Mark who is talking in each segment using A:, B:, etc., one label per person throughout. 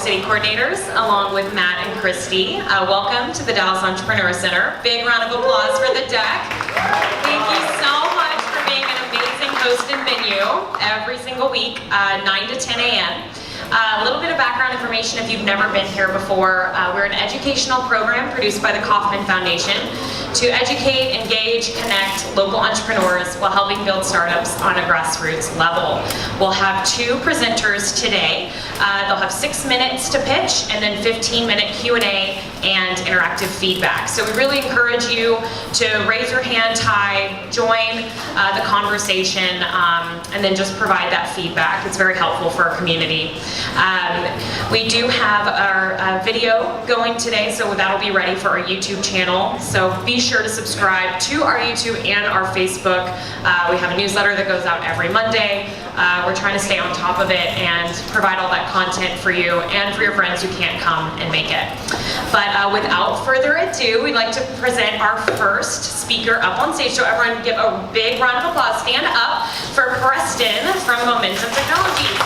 A: City coordinators, along with Matt and Christy. Welcome to the Dallas Entrepreneur Center. Big round of applause for the deck. Thank you so much for being an amazing host and venue every single week, 9 to 10 a.m. A little bit of background information if you've never been here before. We're an educational program produced by the Kauffman Foundation to educate, engage, connect local entrepreneurs while helping build startups on a grassroots level. We'll have 2 presenters today. They'll have 6 minutes to pitch and then 15-minute Q&A and interactive feedback. So we really encourage you to raise your hand high, join the conversation, and then just provide that feedback. It's very helpful for our community. We do have our video going today, so that'll be ready for our YouTube channel. So be sure to subscribe to our YouTube and our Facebook. We have a newsletter that goes out every Monday. We're trying to stay on top of it and provide all that content for you and for your friends who can't come and make it. But without further ado, we'd like to present our first speaker up on stage. So everyone give a big round of applause. Stand up for Preston from Momentum Technologies.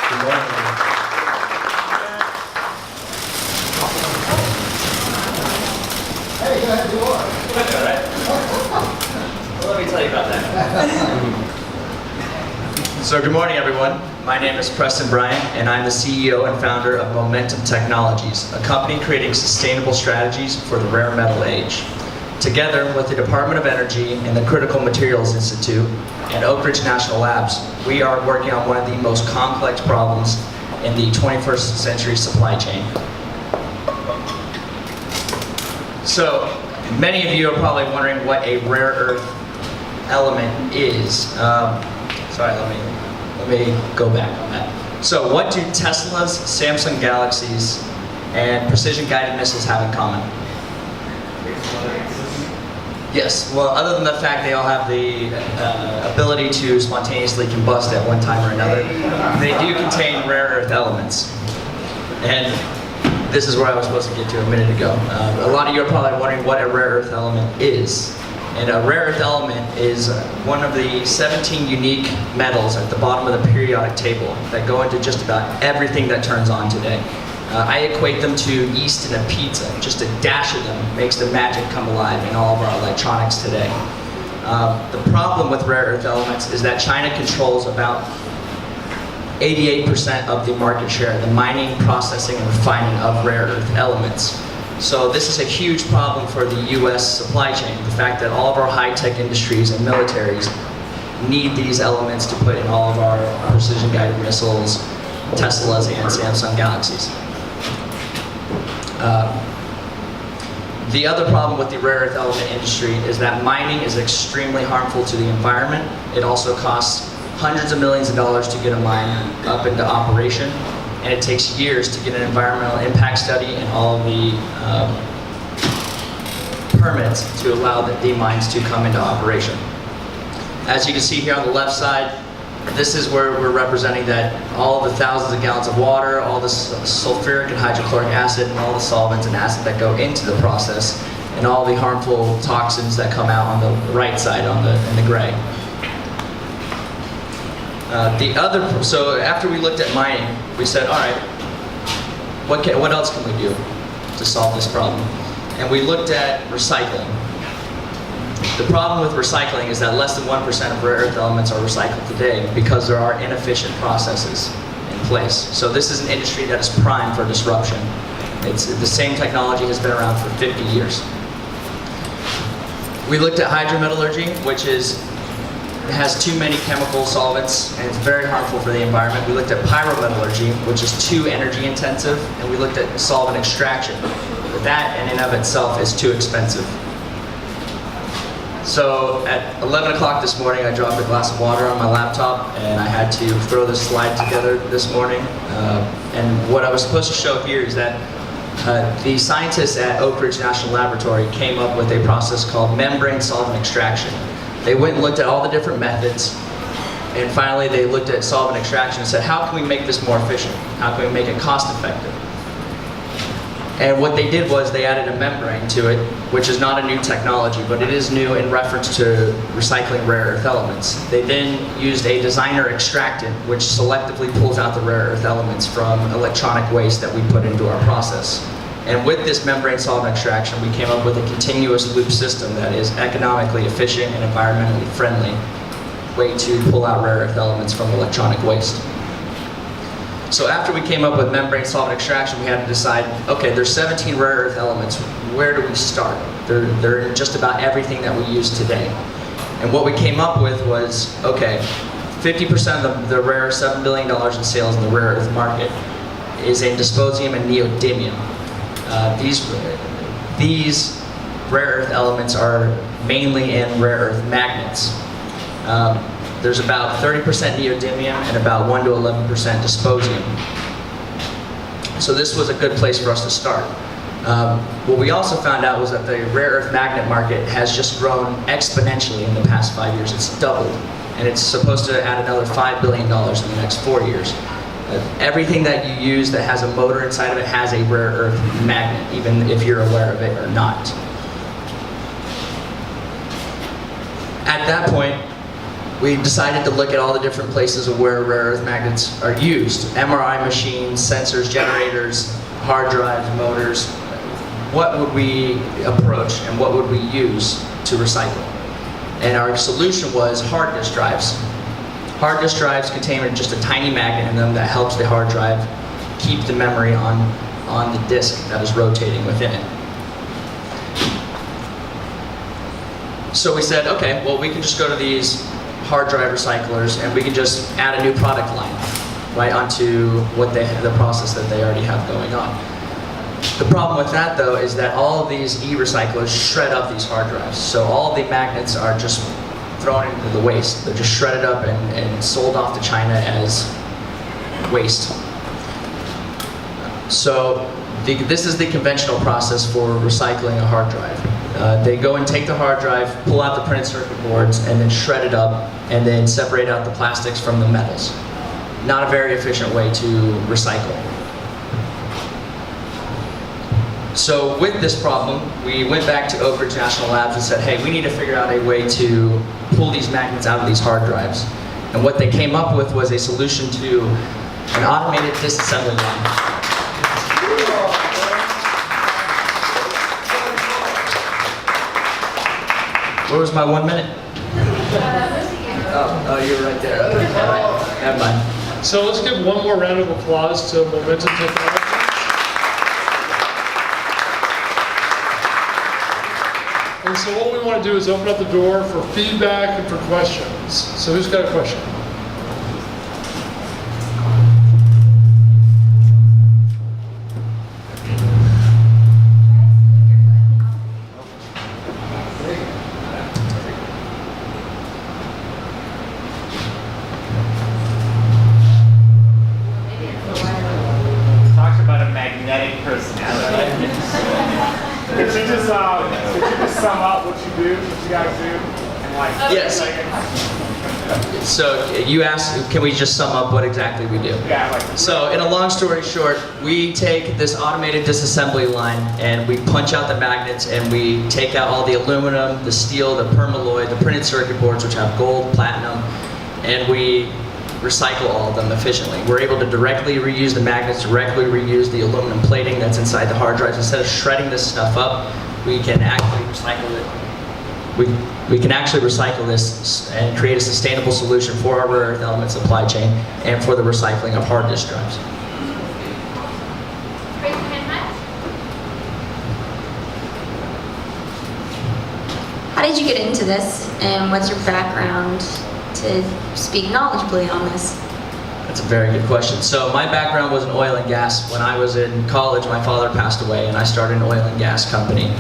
B: Good morning.
C: Hey, go ahead, do more.
B: That's all right. Well, let me tell you about that. So good morning, everyone. My name is Preston Bryan, and I'm the CEO and founder of Momentum Technologies, a company creating sustainable strategies for the rare metal age. Together with the Department of Energy and the Critical Materials Institute and Oak Ridge National Labs, we are working on one of the most complex problems in the 21st century supply chain. So, many of you are probably wondering what a rare earth element is. Sorry, let me go back on that. So, what do Teslas, Samsung Galaxies, and precision-guided missiles have in common? Yes, well, other than the fact they all have the ability to spontaneously combust at one time or another, they do contain rare earth elements. And this is where I was supposed to get to a minute ago. A lot of you are probably wondering what a rare earth element is. And a rare earth element is one of the 17 unique metals at the bottom of the periodic table that go into just about everything that turns on today. I equate them to yeast in a pizza. Just a dash of them makes the magic come alive in all of our electronics today. The problem with rare earth elements is that China controls about 88% of the market share, the mining, processing, and refining of rare earth elements. So this is a huge problem for the US supply chain, the fact that all of our high-tech industries and militaries need these elements to put in all of our precision-guided missiles, Teslas, and Samsung Galaxies. The other problem with the rare earth element industry is that mining is extremely harmful to the environment. It also costs hundreds of millions of dollars to get a mine up into operation, and it takes years to get an environmental impact study and all of the permits to allow the mines to come into operation. As you can see here on the left side, this is where we're representing that all the thousands of gallons of water, all the sulfuric and hydrochloric acid, and all the solvents and acid that go into the process, and all the harmful toxins that come out on the right side, in the gray. So after we looked at mining, we said, all right, what else can we do to solve this problem? And we looked at recycling. The problem with recycling is that less than 1% of rare earth elements are recycled today because there are inefficient processes in place. So this is an industry that is primed for disruption. The same technology has been around for 50 years. We looked at hydrometallurgy, which has too many chemical solvents and it's very harmful for the environment. We looked at pyrometallurgy, which is too energy intensive, and we looked at solvent extraction. But that in and of itself is too expensive. So at 11 o'clock this morning, I dropped a glass of water on my laptop and I had to throw this slide together this morning. And what I was supposed to show here is that the scientists at Oak Ridge National Laboratory came up with a process called membrane solvent extraction. They went and looked at all the different methods, and finally they looked at solvent extraction and said, how can we make this more efficient? How can we make it cost effective? And what they did was they added a membrane to it, which is not a new technology, but it is new in reference to recycling rare earth elements. They then used a designer extractant, which selectively pulls out the rare earth elements from electronic waste that we put into our process. And with this membrane solvent extraction, we came up with a continuous loop system that is economically efficient and environmentally friendly way to pull out rare earth elements from electronic waste. So after we came up with membrane solvent extraction, we had to decide, okay, there's 17 rare earth elements. Where do we start? They're in just about everything that we use today. And what we came up with was, okay, 50% of the rare $7 billion in sales in the rare earth market is in dysprosium and neodymium. These rare earth elements are mainly in rare earth magnets. There's about 30% neodymium and about 1 to 11% dysprosium. So this was a good place for us to start. What we also found out was that the rare earth magnet market has just grown exponentially in the past 5 years. It's doubled, and it's supposed to add another $5 billion in the next 4 years. Everything that you use that has a motor inside of it has a rare earth magnet, even if you're aware of it or not. At that point, we decided to look at all the different places of where rare earth magnets are used. MRI machines, sensors, generators, hard drives, motors. What would we approach and what would we use to recycle? And our solution was hard disk drives. Hard disk drives contain just a tiny magnet in them that helps the hard drive keep the memory on the disk that is rotating within it. So we said, okay, well, we can just go to these hard drive recyclers and we can just add a new product line right onto the process that they already have going on. The problem with that, though, is that all of these e-recyclers shred up these hard drives. So all the magnets are just thrown into the waste. They're just shredded up and sold off to China as waste. So this is the conventional process for recycling a hard drive. They go and take the hard drive, pull out the printed circuit boards, and then shred it up, and then separate out the plastics from the metals. Not a very efficient way to recycle. So with this problem, we went back to Oak Ridge National Labs and said, hey, we need to figure out a way to pull these magnets out of these hard drives. And what they came up with was a solution to an automated disassembly line. Where was my 1 minute? Oh, you're right there. Okay. Never mind.
C: So let's give one more round of applause to Momentum Technologies. And so what we want to do is open up the door for feedback and for questions. So who's got a question?
D: Talked about a magnetic personality. Could you just sum up what you do, what you guys do, and like?
B: Yes. So you asked, can we just sum up what exactly we do?
D: Yeah, like.
B: So in a long story short, we take this automated disassembly line and we punch out the magnets and we take out all the aluminum, the steel, the permalloy, the printed circuit boards which have gold, platinum, and we recycle all of them efficiently. We're able to directly reuse the magnets, directly reuse the aluminum plating that's inside the hard drives. Instead of shredding this stuff up, we can actually recycle it. We can actually recycle this and create a sustainable solution for our rare earth element supply chain and for the recycling of hard disk drives.
E: How did you get into this, and what's your background to speak knowledgeably on this?
B: That's a very good question. So my background was in oil and gas. When I was in college, my father passed away and I started an oil and gas company.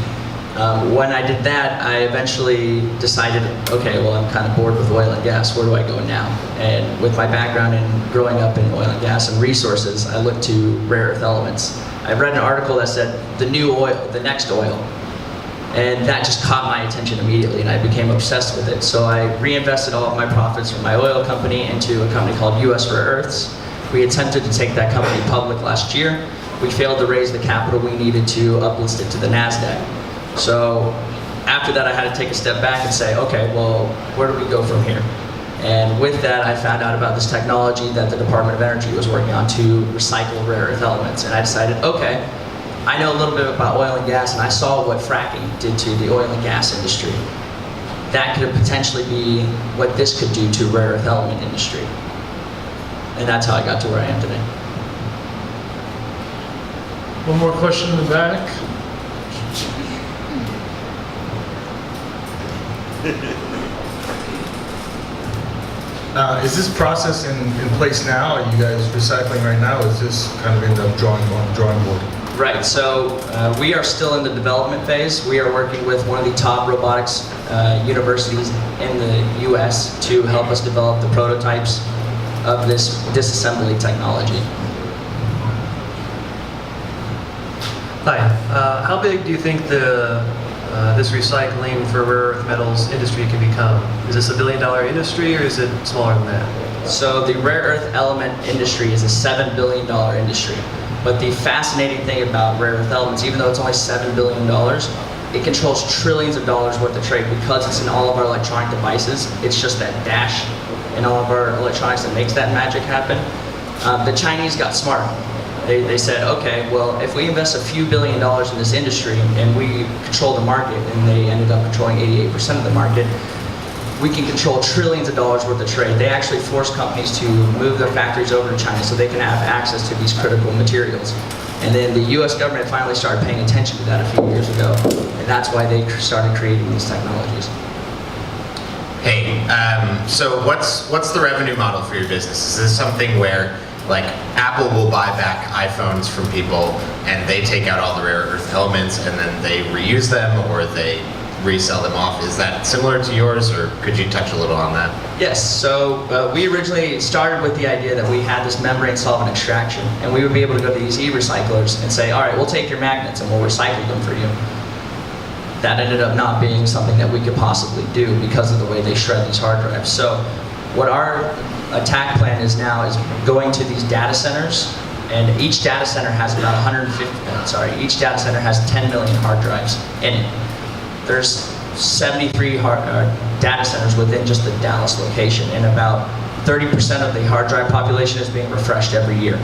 B: When I did that, I eventually decided, okay, well, I'm kind of bored with oil and gas. Where do I go now? And with my background in growing up in oil and gas and resources, I looked to rare earth elements. I read an article that said, the new oil, the next oil. And that just caught my attention immediately, and I became obsessed with it. So I reinvested all of my profits from my oil company into a company called US Rare Earths. We attempted to take that company public last year. we failed to raise the capital we needed to uplist it to the NASDAQ. So after that, I had to take a step back and say, okay, well, where do we go from here? And with that, I found out about this technology that the Department of Energy was working on to recycle rare earth elements. And I decided, okay, I know a little bit about oil and gas, and I saw what fracking did to the oil and gas industry. That could potentially be what this could do to rare earth element industry. And that's how I got to where I am today.
C: One more question in the back.
F: Is this process in place now? Are you guys recycling right now? Or is this kind of end up drawing on the drawing board?
B: Right, so we are still in the development phase. We are working with one of the top robotics universities in the US to help us develop the prototypes of this disassembly technology.
G: Hi, how big do you think this recycling for rare earth metals industry can become? Is this $1 billion industry or is it smaller than that?
B: So the rare earth element industry is a $7 billion industry. But the fascinating thing about rare earth elements, even though it's only $7 billion, it controls trillions of dollars worth of trade because it's in all of our electronic devices. It's just that dash in all of our electronics that makes that magic happen. The Chinese got smart. They said, okay, well, if we invest a few $1 billion in this industry and we control the market, and they ended up controlling 88% of the market, we can control trillions of dollars worth of trade. They actually force companies to move their factories over to China so they can have access to these critical materials. And then the US government finally started paying attention to that a few years ago. And that's why they started creating these technologies.
H: Hey, so what's the revenue model for your business? Is this something where like Apple will buy back iPhones from people and they take out all the rare earth elements and then they reuse them or they resell them off? Is that similar to yours, or could you touch a little on that?
B: Yes, so we originally started with the idea that we had this membrane solvent extraction, and we would be able to go to these e-recyclers and say, all right, we'll take your magnets and we'll recycle them for you. That ended up not being something that we could possibly do because of the way they shred these hard drives. So what our attack plan is now is going to these data centers, and each data center has about each data center has 10 million hard drives in it. There's 73 data centers within just the Dallas location, and about 30% of the hard drive population is being refreshed every year.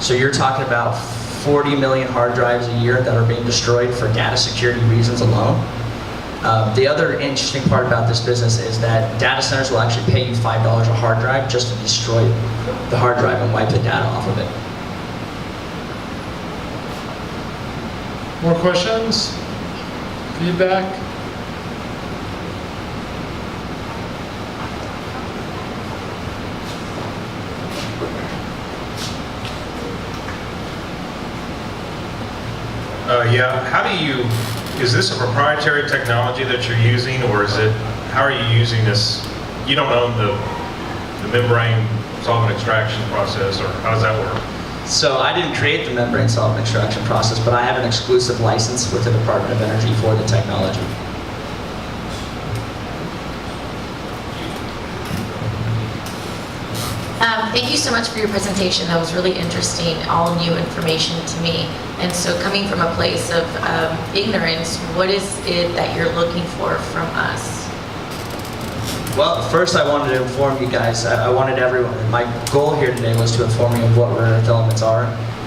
B: So you're talking about 40 million hard drives a year that are being destroyed for data security reasons alone. The other interesting part about this business is that data centers will actually pay you $5 a hard drive just to destroy the hard drive and wipe the data off of it.
C: More questions? Feedback?
F: Is this a proprietary technology that you're using, or how are you using this? You don't own the membrane solvent extraction process, or how does that work?
B: So I didn't create the membrane solvent extraction process, but I have an exclusive license with the Department of Energy for the technology.
I: Thank you so much for your presentation. That was really interesting, all new information to me. And so coming from a place of ignorance, what is it that you're looking for from us?
B: Well, first I wanted to inform you guys. I wanted everyone. My goal here today was to inform you of what rare earth elements are,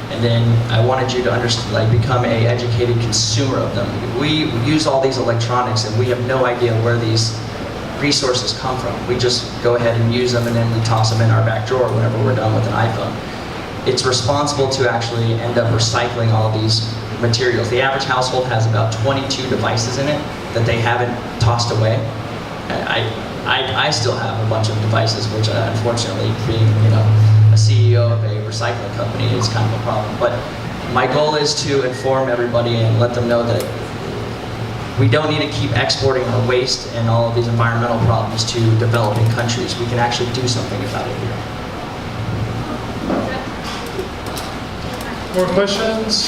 B: and then I wanted you to understand, become an educated consumer of them. We use all these electronics, and we have no idea where these resources come from. We just go ahead and use them, and then we toss them in our back drawer whenever we're done with an iPhone. It's responsible to actually end up recycling all these materials. The average household has about 22 devices in it that they haven't tossed away. I still have a bunch of devices, which unfortunately, being a CEO of a recycling company is kind of a problem. But my goal is to inform everybody and let them know that we don't need to keep exporting our waste and all of these environmental problems to developing countries. We can actually do something about it here.
C: More questions?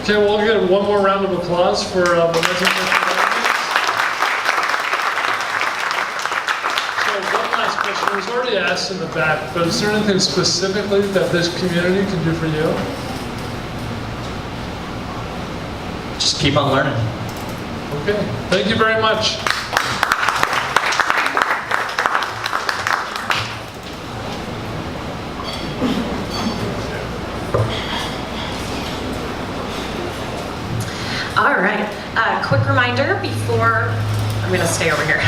C: Okay, well, we'll get one more round of applause for Momentum Technologies. So one last question. it was already asked in the back, but is there anything specifically that this community can do for you?
B: Just keep on learning.
C: Okay, thank you very much.
A: All right, quick reminder before, I'm gonna stay over here,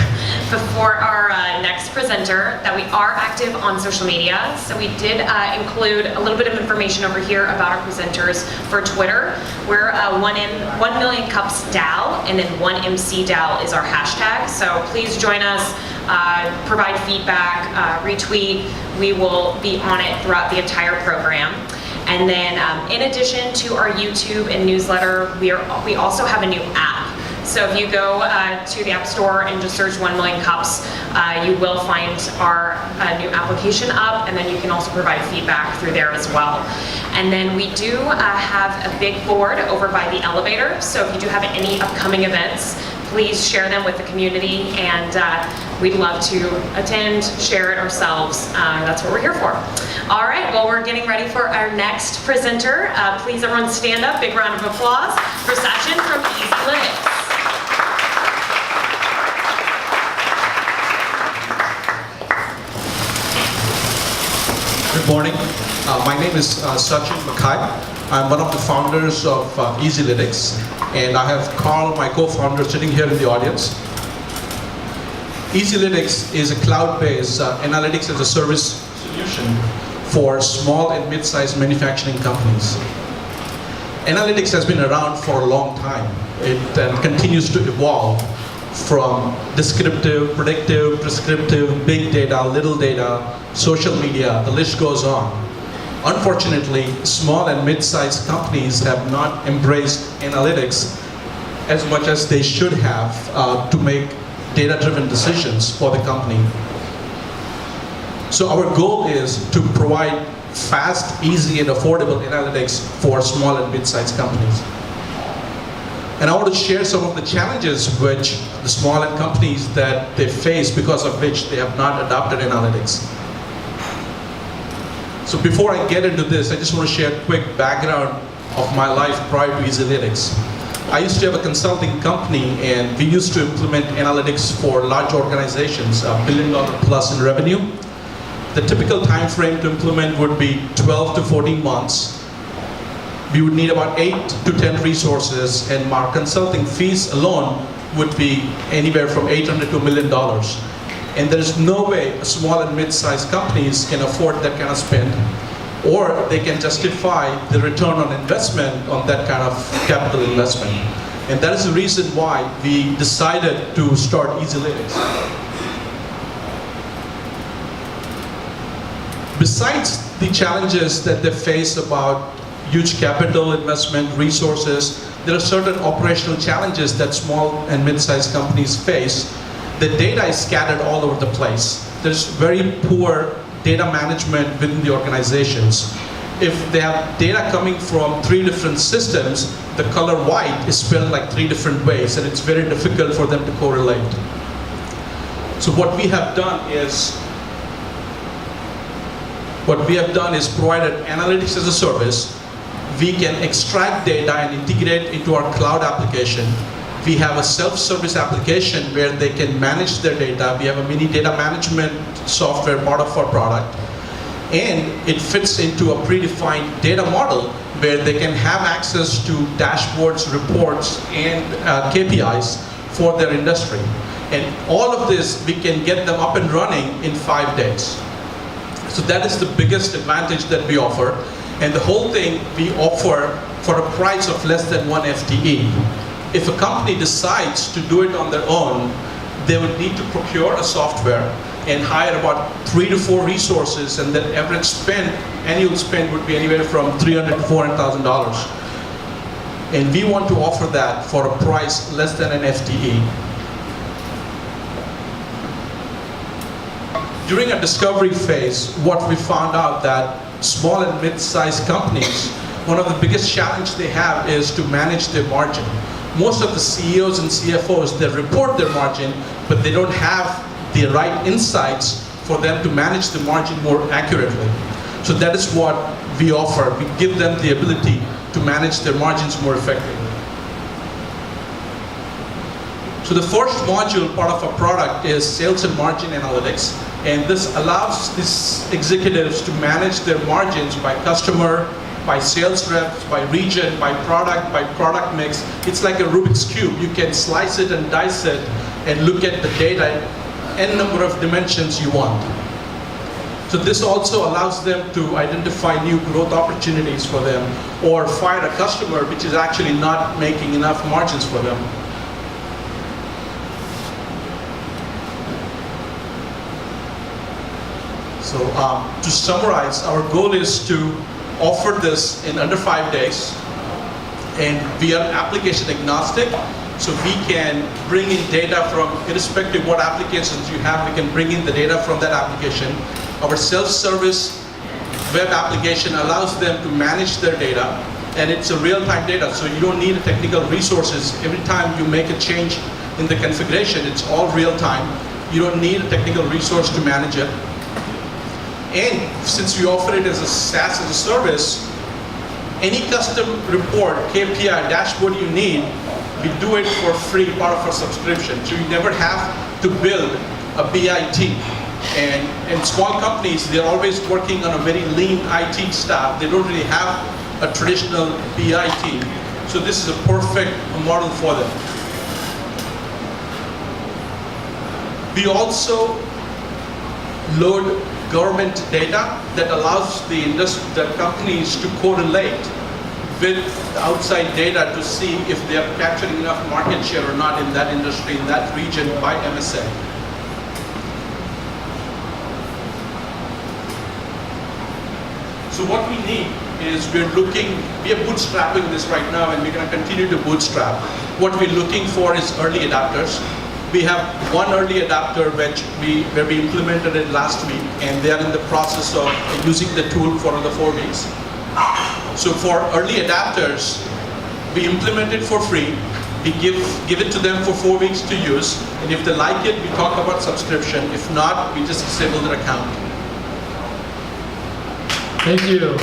A: before our next presenter, that we are active on social media. So we did include a little bit of information over here about our presenters for Twitter. We're 1 Million Cups DAO, and then 1MC DAO is our hashtag. So please join us, provide feedback, retweet. We will be on it throughout the entire program. And then in addition to our YouTube and newsletter, we also have a new app. So if you go to the App Store and just search 1 Million Cups, you will find our new application up, and then you can also provide feedback through there as well. And then we do have a big board over by the elevator, so if you do have any upcoming events, please share them with the community, and we'd love to attend, share it ourselves. That's what we're here for. All right, well, we're getting ready for our next presenter. Please everyone stand up, big round of applause for Sachin from EZLytix.
J: Good morning. My name is Sachin Makai. I'm one of the founders of EZLytix, and I have Carl, my co-founder, sitting here in the audience. EZLytix is a cloud-based analytics as a service solution for small and mid-sized manufacturing companies. Analytics has been around for a long time. It continues to evolve from descriptive, predictive, prescriptive, big data, little data, social media, the list goes on. Unfortunately, small and mid-sized companies have not embraced analytics as much as they should have to make data-driven decisions for the company. So our goal is to provide fast, easy, and affordable analytics for small and mid-sized companies. And I want to share some of the challenges which the small and companies that they face, because of which they have not adopted analytics. So before I get into this, I just want to share a quick background of my life prior to EZLytix. I used to have a consulting company, and we used to implement analytics for large organizations, $1 billion plus in revenue. The typical time frame to implement would be 12 to 14 months. We would need about 8 to 10 resources, and our consulting fees alone would be anywhere from $800 to $1 million. And there's no way small and mid-sized companies can afford that kind of spend, or they can justify the return on investment on that kind of capital investment. And that is the reason why we decided to start EZLytix. Besides the challenges that they face about huge capital investment, resources, there are certain operational challenges that small and mid-sized companies face. The data is scattered all over the place. There's very poor data management within the organizations. If they have data coming from 3 different systems, the color white is spelled like 3 different ways, and it's very difficult for them to correlate. So what we have done is provided analytics as a service. We can extract data and integrate into our cloud application. We have a self-service application where they can manage their data. We have a mini data management software part of our product. And it fits into a predefined data model where they can have access to dashboards, reports, and KPIs for their industry. And all of this, we can get them up and running in 5 days. So that is the biggest advantage that we offer. And the whole thing we offer for a price of less than 1 FTE. If a company decides to do it on their own, they would need to procure a software and hire about 3 to 4 resources, and the average spend, annual spend, would be anywhere from $300,000 to $400,000. And we want to offer that for a price less than an FTE. During a discovery phase, what we found out that small and mid-sized companies, one of the biggest challenges they have is to manage their margin. Most of the CEOs and CFOs, they report their margin, but they don't have the right insights for them to manage the margin more accurately. So that is what we offer. We give them the ability to manage their margins more effectively. So the first module, part of our product, is Sales and Margin Analytics. And this allows these executives to manage their margins by customer, by sales reps, by region, by product mix. It's like a Rubik's Cube. You can slice it and dice it and look at the data in n number of dimensions you want. So this also allows them to identify new growth opportunities for them or fire a customer which is actually not making enough margins for them. So to summarize, our goal is to offer this in under 5 days, and we are application agnostic, so we can bring in data from, irrespective of what applications you have, we can bring in the data from that application. Our self-service web application allows them to manage their data, and it's a real-time data, so you don't need technical resources. Every time you make a change in the configuration, it's all real-time. You don't need a technical resource to manage it. And since we offer it as a SaaS as a service, any custom report, KPI, dashboard you need, we do it for free, part of our subscription. So you never have to build a BI team. And in small companies, they're always working on a very lean IT staff. They don't really have a traditional BI team. So this is a perfect model for them. We also load government data that allows the companies to correlate with outside data to see if they are capturing enough market share or not in that industry, in that region by MSA. So what we need is we are bootstrapping this right now, and we're going to continue to bootstrap. What we're looking for is early adopters. We have one early adopter where we implemented it last week, and they are in the process of using the tool for another 4 weeks. So for early adopters, we implement it for free. We give it to them for 4 weeks to use, and if they like it, we talk about subscription. If not, we just disable their account.
C: Thank you.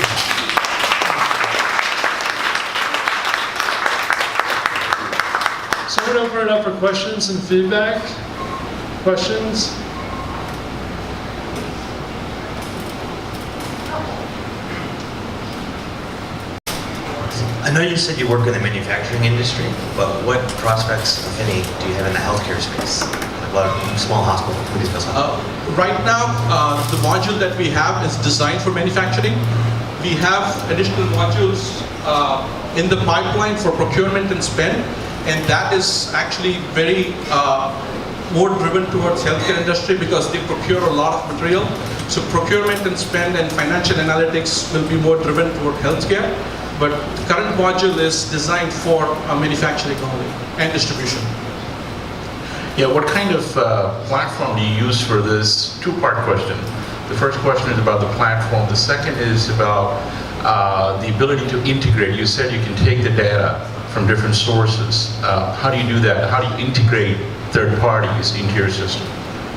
C: So we're going to open it up for questions and feedback. Questions?
K: I know you said you work in the manufacturing industry, but what prospects, if any, do you have in the healthcare space? Like what small hospital, companies,
J: Right now, the module that we have is designed for manufacturing. We have additional modules in the pipeline for procurement and spend, and that is actually very more driven towards healthcare industry because they procure a lot of material. So procurement and spend and financial analytics will be more driven toward healthcare. But the current module is designed for manufacturing only and distribution.
L: Yeah, what kind of platform do you use for this? Two-part question. The first question is about the platform. The second is about the ability to integrate. You said you can take the data from different sources. How do you do that? How do you integrate third parties into your system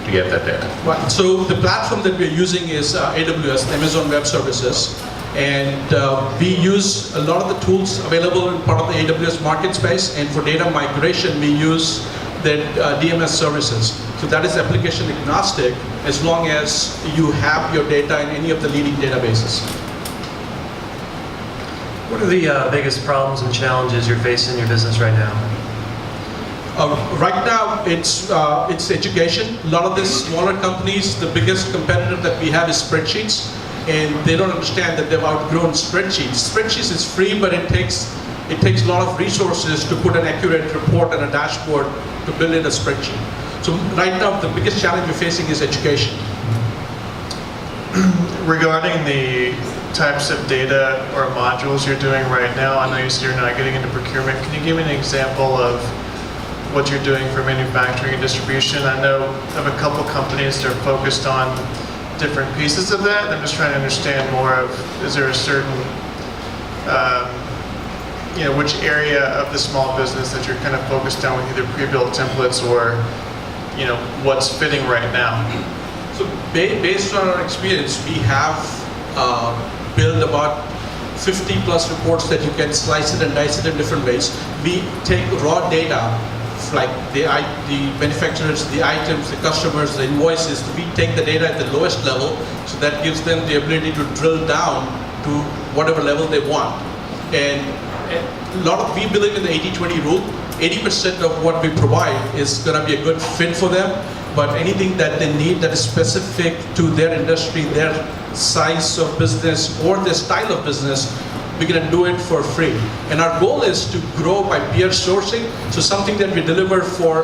L: to get that data?
J: Right. So the platform that we're using is AWS, Amazon Web Services. And we use a lot of the tools available in part of the AWS market space. And for data migration, we use the DMS services. So that is application agnostic as long as you have your data in any of the leading databases.
G: What are the biggest problems and challenges you're facing in your business right now?
J: Right now, it's education. A lot of these smaller companies, the biggest competitor that we have is spreadsheets. And they don't understand that they've outgrown spreadsheets. Spreadsheets is free, but it takes a lot of resources to put an accurate report and a dashboard to build in a spreadsheet. So right now, the biggest challenge we're facing is education.
M: Regarding the types of data or modules you're doing right now, I know you said you're not getting into procurement. Can you give me an example of what you're doing for manufacturing and distribution? I know of a couple companies that are focused on different pieces of that. I'm just trying to understand more of, is there a certain, which area of the small business that you're kind of focused on with either pre-built templates or, what's fitting right now?
J: So based on our experience, we have built about 50 plus reports that you can slice it and dice it in different ways. We take raw data, like the manufacturers, the items, the customers, the invoices. We take the data at the lowest level, so that gives them the ability to drill down to whatever level they want. And we believe in the 80-20 rule. 80% of what we provide is going to be a good fit for them, but anything that they need that is specific to their industry, their size of business, or their style of business, we're going to do it for free. And our goal is to grow by peer sourcing. So something that we deliver for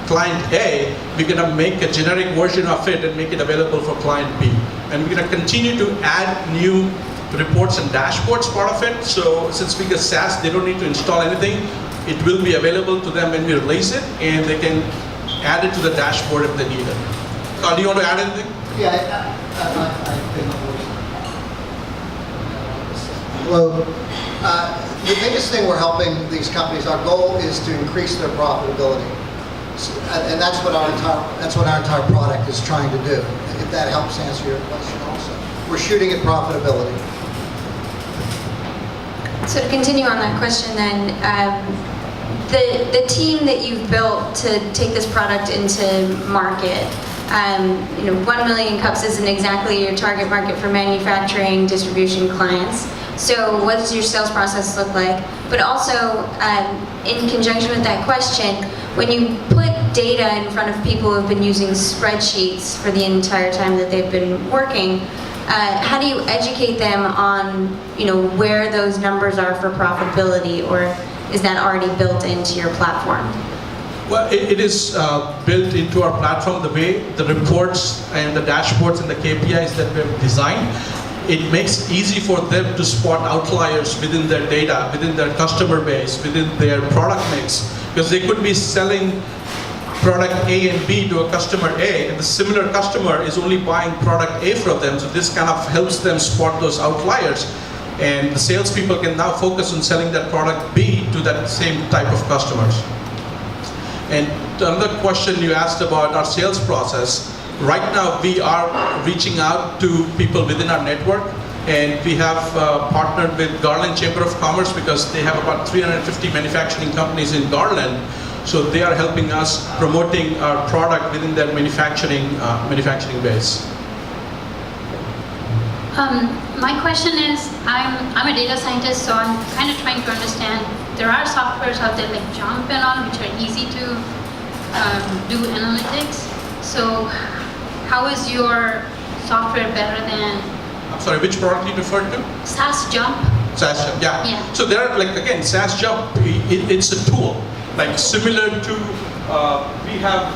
J: client A, we're going to make a generic version of it and make it available for client B. And we're going to continue to add new reports and dashboards part of it. So since we get SaaS, they don't need to install anything. It will be available to them when we release it, and they can add it to the dashboard if they need it. Do you want to add anything?
N: Yeah, Hello. The biggest thing we're helping these companies, our goal is to increase their profitability. And that's what our entire product is trying to do. If that helps answer your question also. We're shooting at profitability.
E: So to continue on that question then, the team that you've built to take this product into market, 1 million cups isn't exactly your target market for manufacturing distribution clients. So what does your sales process look like? But also, in conjunction with that question, when you put data in front of people who have been using spreadsheets for the entire time that they've been working, how do you educate them on, where those numbers are for profitability, or is that already built into your platform?
J: Well, it is built into our platform. The way the reports and the dashboards and the KPIs that we've designed, it makes it easy for them to spot outliers within their data, within their customer base, within their product mix, because they could be selling product A and B to a customer A, and the similar customer is only buying product A from them, so this kind of helps them spot those outliers, and the salespeople can now focus on selling that product B to that same type of customers. And another question you asked about our sales process, right now we are reaching out to people within our network, and we have partnered with Garland Chamber of Commerce because they have about 350 manufacturing companies in Garland. So they are helping us promoting our product within their manufacturing base.
O: My question is, I'm a data scientist, so I'm kind of trying to understand. There are softwares out there like Jump and all, which are easy to do analytics. So how is your software better than?
J: I'm sorry, which product you referred to?
O: SaaS Jump.
J: SaaS Jump, yeah. So there are, again, SaaS Jump, it's a tool. Like similar to, we have,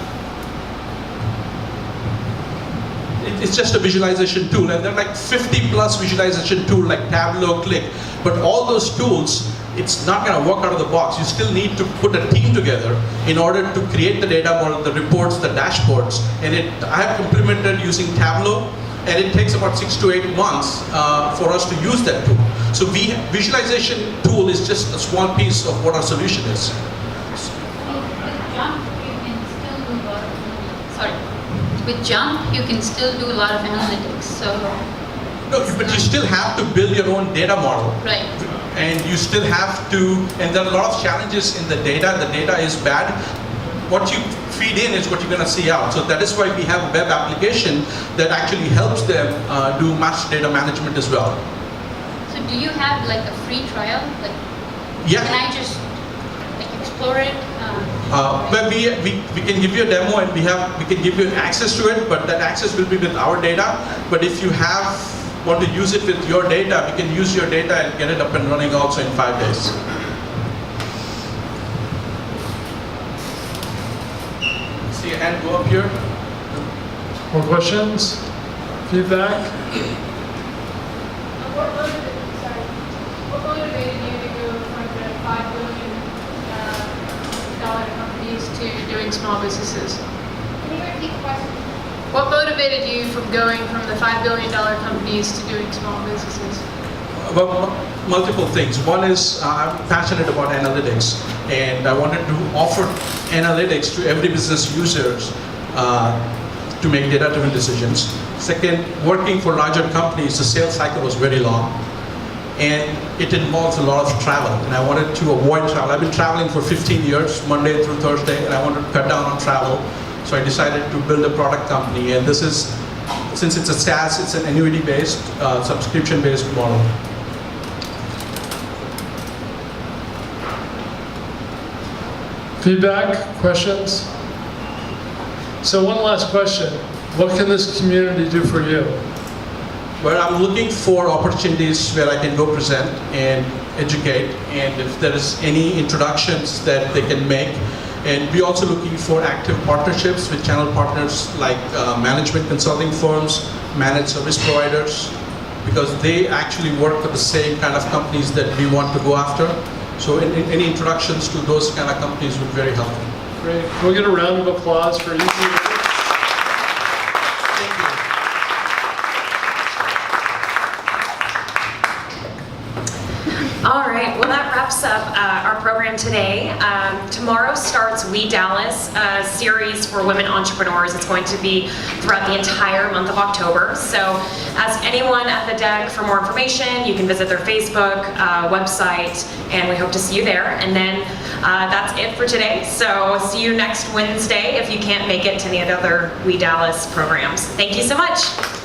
J: it's just a visualization tool, and there are like 50 plus visualization tools like Tableau, Click, but all those tools, it's not going to work out of the box. You still need to put a team together in order to create the data model, the reports, the dashboards, and I have implemented using Tableau, and it takes about 6 to 8 months for us to use that tool. So visualization tool is just a small piece of what our solution is.
O: With Jump, you can still do a lot of analytics. So
J: no, but you still have to build your own data model.
O: Right.
J: And you still have to, and there are a lot of challenges in the data. The data is bad. What you feed in is what you're going to see out. So that is why we have a web application that actually helps them do master data management as well.
O: So do you have like a free trial?
J: Yeah.
O: Can I just explore it?
J: Well, we can give you a demo, and we can give you access to it, but that access will be with our data. But if you want to use it with your data, we can use your data and get it up and running also in 5 days. See a hand go up here.
C: More questions? Feedback?
P: What motivated you to go from the $5 billion companies to doing small businesses? Can you repeat the question? What motivated you from going from the $5 billion companies to doing small businesses?
J: Well, multiple things. One is I'm passionate about analytics, and I wanted to offer analytics to every business users to make data-driven decisions. Second, working for larger companies, the sales cycle was very long. And it involves a lot of travel, and I wanted to avoid travel. I've been traveling for 15 years, Monday through Thursday, and I wanted to cut down on travel. So I decided to build a product company, and this is, since it's a SaaS, it's an annuity-based, subscription-based model.
C: Feedback, questions? So one last question. What can this community do for you?
J: Where I'm looking for opportunities where I can go present and educate, and if there is any introductions that they can make. And we're also looking for active partnerships with channel partners like management consulting firms, managed service providers, because they actually work with the same kind of companies that we want to go after. So any introductions to those kind of companies would be very helpful.
C: Great. Can we get a round of applause for EZLytix?
A: All right, well that wraps up our program today. Tomorrow starts We Dallas, a series for women entrepreneurs. It's going to be throughout the entire month of October. So ask anyone at the deck for more information. You can visit their Facebook website, and we hope to see you there. And then that's it for today. So see you next Wednesday if you can't make it to any of the other We Dallas programs. Thank you so much.